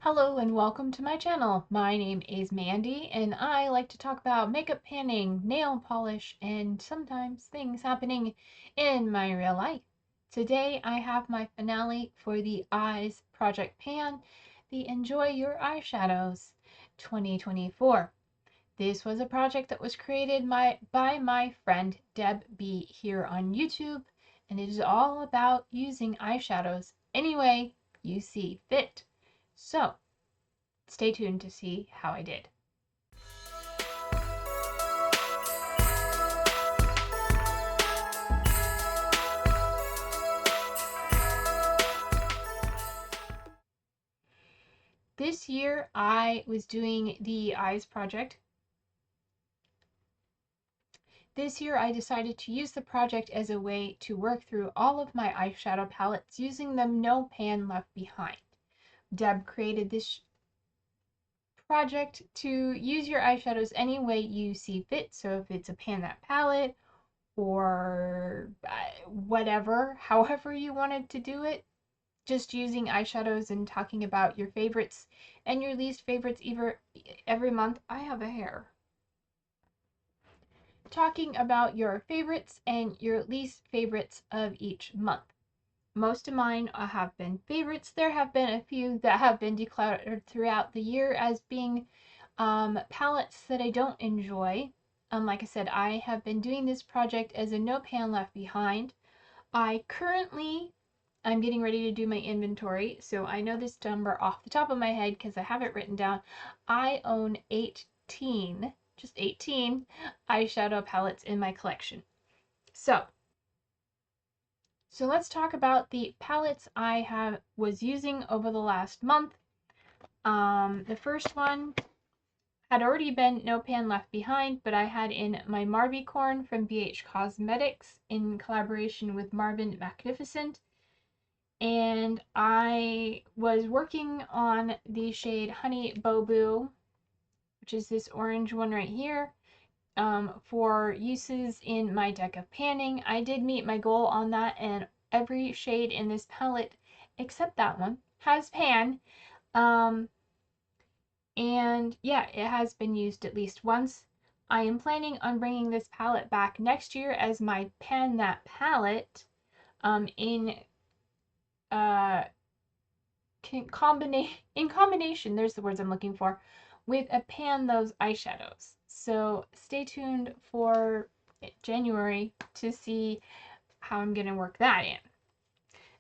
Hello and welcome to my channel. My name is Mandy and I like to talk about makeup panning, nail polish, and sometimes things happening in my real life. Today I have my finale for the Eyes Project Pan, the Enjoy Your Eyeshadows 2024. This was a project that was created by my friend Deb B here on YouTube, and it is all about using eyeshadows any way you see fit. So, stay tuned to see how I did. This year I was doing the eyes project. This year I decided to use the project as a way to work through all of my eyeshadow palettes using them no pan left behind. Deb created this project to use your eyeshadows any way you see fit. So if it's a pan that palette or whatever, however you wanted to do it, just using eyeshadows and talking about your favorites and your least favorites every month. I have a hair. Talking about your favorites and your least favorites of each month. Most of mine have been favorites. There have been a few that have been declared throughout the year as being palettes that I don't enjoy. Like I said, I have been doing this project as a no pan left behind. I'm getting ready to do my inventory, so I know this number off the top of my head because I have it written down. I own 18, just 18 eyeshadow palettes in my collection. So let's talk about the palettes I was using over the last month. The first one had already been No Pan Left Behind, but I had in my Marvicorn from BH Cosmetics in collaboration with Marvin Magnificent. And I was working on the shade Honey Boo Boo, which is this orange one right here, for uses in my deck of panning. I did meet my goal on that, and every shade in this palette, except that one, has pan. And yeah, it has been used at least once. I am planning on bringing this palette back next year as my Pan That palette in combination, there's the words I'm looking for, with a Pan Those eyeshadows. So stay tuned for January to see how I'm going to work that in.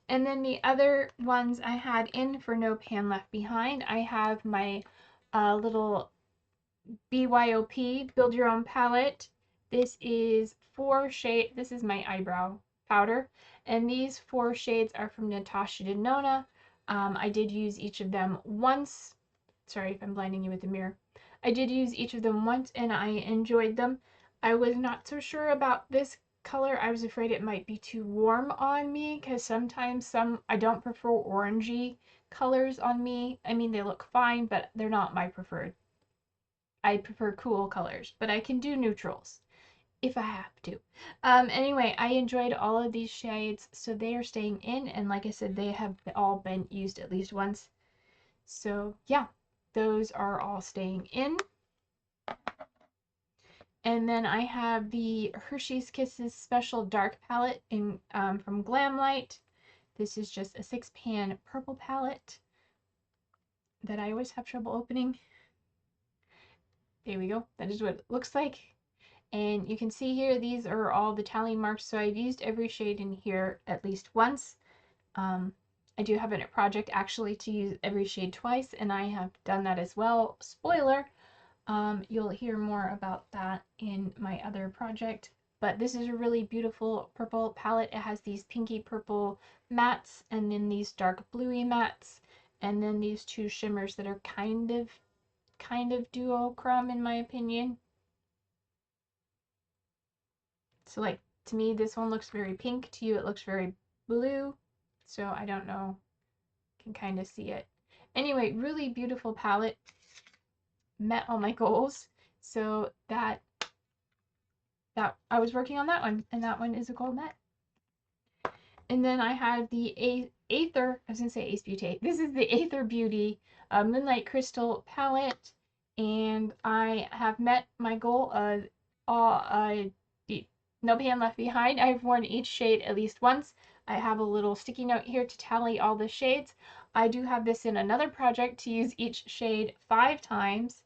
And then the other ones I had in for No Pan Left Behind, I have my little BYOP, Build Your Own Palette. This is this is my eyebrow powder, and these 4 shades are from Natasha Denona. I did use each of them once. Sorry if I'm blinding you with the mirror. I did use each of them once and I enjoyed them. I was not so sure about this color. I was afraid it might be too warm on me because sometimes I don't prefer orangey colors on me. I mean, they look fine, but they're not my preferred. I prefer cool colors, but I can do neutrals if I have to. Anyway, I enjoyed all of these shades, so they are staying in, and like I said, they have all been used at least once. So yeah, those are all staying in. And then I have the Hershey's Kisses Special Dark Palette from Glamlight. This is just a 6-pan purple palette that I always have trouble opening. There we go. That is what it looks like. And you can see here, these are all the tally marks. So I've used every shade in here at least once. I do have a project actually to use every shade twice, and I have done that as well. Spoiler, you'll hear more about that in my other project. But this is a really beautiful purple palette. It has these pinky purple mattes and then these dark bluey mattes and then these 2 shimmers that are kind of duochrome in my opinion. So like, to me, this one looks very pink. To you, it looks very blue. So I don't know. You can kind of see it. Anyway, really beautiful palette. Met all my goals. So that I was working on that one, and that one is a goal met. And then I had the Aether, I was gonna say Ace Beauty. This is the Aether Beauty Moonlight Crystal palette, and I have met my goal of no pan left behind. I've worn each shade at least once. I have a little sticky note here to tally all the shades. I do have this in another project to use each shade 5 times.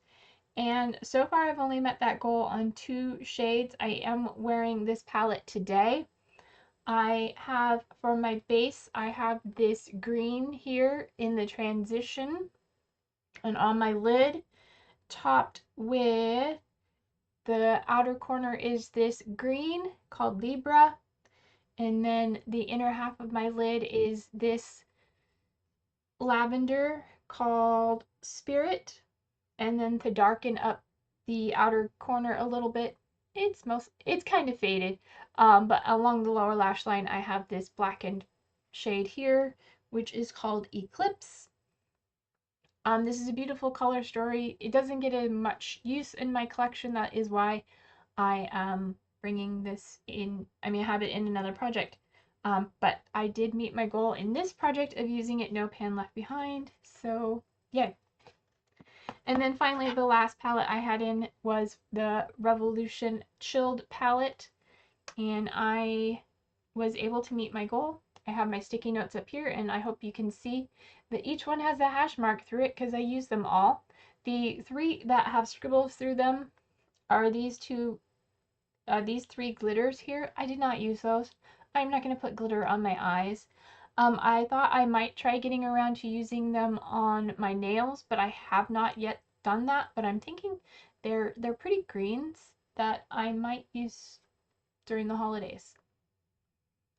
And so far I've only met that goal on 2 shades. I am wearing this palette today. I have, for my base, I have this green here in the transition. And on my lid, topped with the outer corner is this green called Libra. And then the inner half of my lid is this lavender called Spirit. And then to darken up the outer corner a little bit, it's kind of faded, but along the lower lash line I have this blackened shade here, which is called Eclipse. This is a beautiful color story. It doesn't get as much use in my collection. That is why I am bringing this in. I mean, I have it in another project, but I did meet my goal in this project of using it no pan left behind, so yay. And then finally, the last palette I had in was the Revolution Chilled palette, and I was able to meet my goal. I have my sticky notes up here, and I hope you can see that each one has a hash mark through it because I use them all. The 3 that have scribbles through them are these 3 glitters here. I did not use those. I'm not going to put glitter on my eyes. I thought I might try getting around to using them on my nails, but I have not yet done that. But I'm thinking they're pretty greens that I might use during the holidays.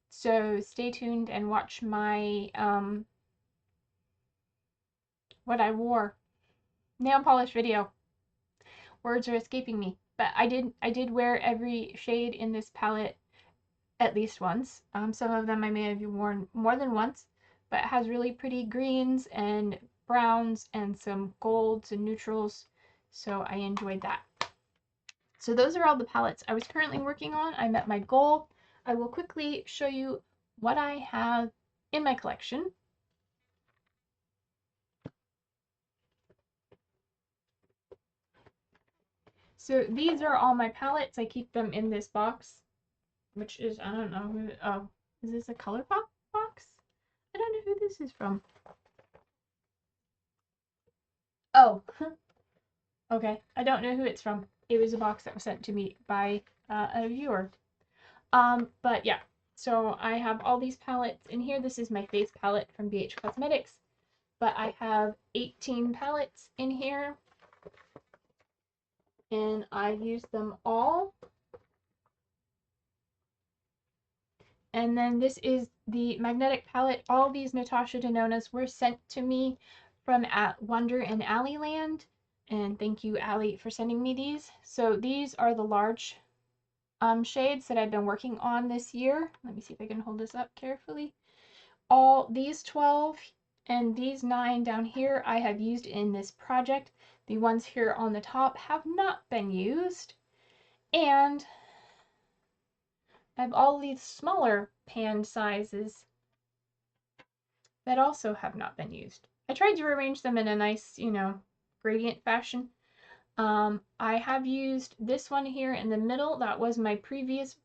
So stay tuned and watch my what I wore nail polish video. Words are escaping me, but I did wear every shade in this palette at least once. Some of them I may have worn more than once, but it has really pretty greens and browns and some golds and neutrals, so I enjoyed that. So those are all the palettes I was currently working on. I met my goal. I will quickly show you what I have in my collection. So these are all my palettes. I keep them in this box, which is, I don't know who, oh, is this a ColourPop box? I don't know who this is from. Oh, okay. I don't know who it's from. It was a box that was sent to me by a viewer. But yeah, so I have all these palettes in here. This is my face palette from BH Cosmetics, but I have 18 palettes in here, and I use them all. And then this is the magnetic palette. All these Natasha Denonas were sent to me from Wonder and Alleyland. And thank you, Allie, for sending me these. So these are the large shades that I've been working on this year. Let me see if I can hold this up carefully. All these 12 and these 9 down here I have used in this project. The ones here on the top have not been used. And I have all these smaller pan sizes that also have not been used. I tried to arrange them in a nice, gradient fashion. I have used this one here in the middle. That was my previous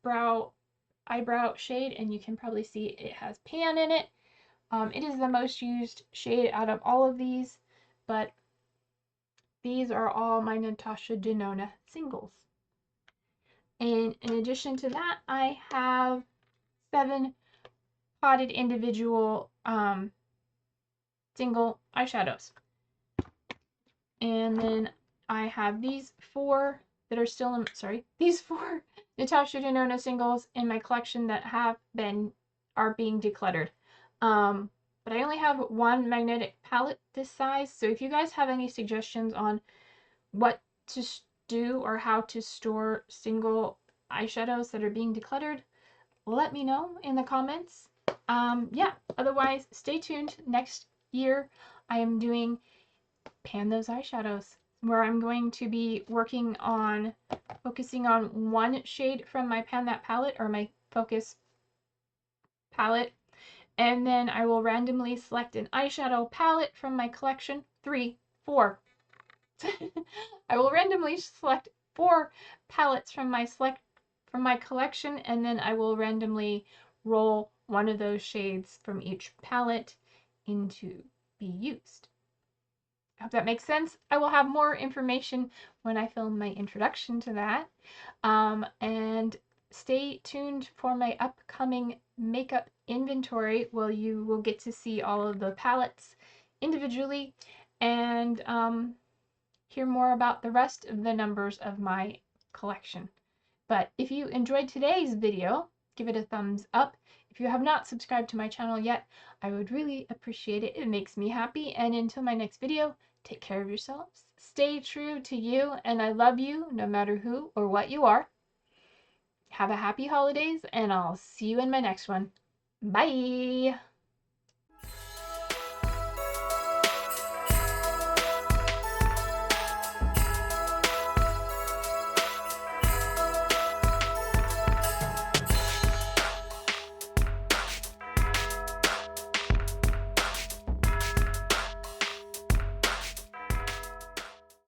eyebrow shade, and you can probably see it has pan in it. It is the most used shade out of all of these, but these are all my Natasha Denona singles. And in addition to that, I have 7 potted individual single eyeshadows. And then I have these 4 that are still in, these 4 Natasha Denona singles in my collection that are being decluttered. But I only have 1 magnetic palette this size, so if you guys have any suggestions on what to do or how to store single eyeshadows that are being decluttered, let me know in the comments. Yeah, otherwise stay tuned. Next year I am doing Pan Those Eyeshadows, where I'm going to be focusing on 1 shade from my Pan That palette, or my focus palette, And then I will randomly select an eyeshadow palette from my collection. 3, 4. I will randomly select 4 palettes from my collection, and then I will randomly roll one of those shades from each palette into be used. I hope that makes sense. I will have more information when I film my introduction to that. And stay tuned for my upcoming makeup inventory where you will get to see all of the palettes individually and hear more about the rest of the numbers of my collection. But if you enjoyed today's video, give it a thumbs up. If you have not subscribed to my channel yet, I would really appreciate it. It makes me happy. And until my next video, take care of yourselves. Stay true to you, and I love you no matter who or what you are. Have a happy holidays, and I'll see you in my next one. Bye!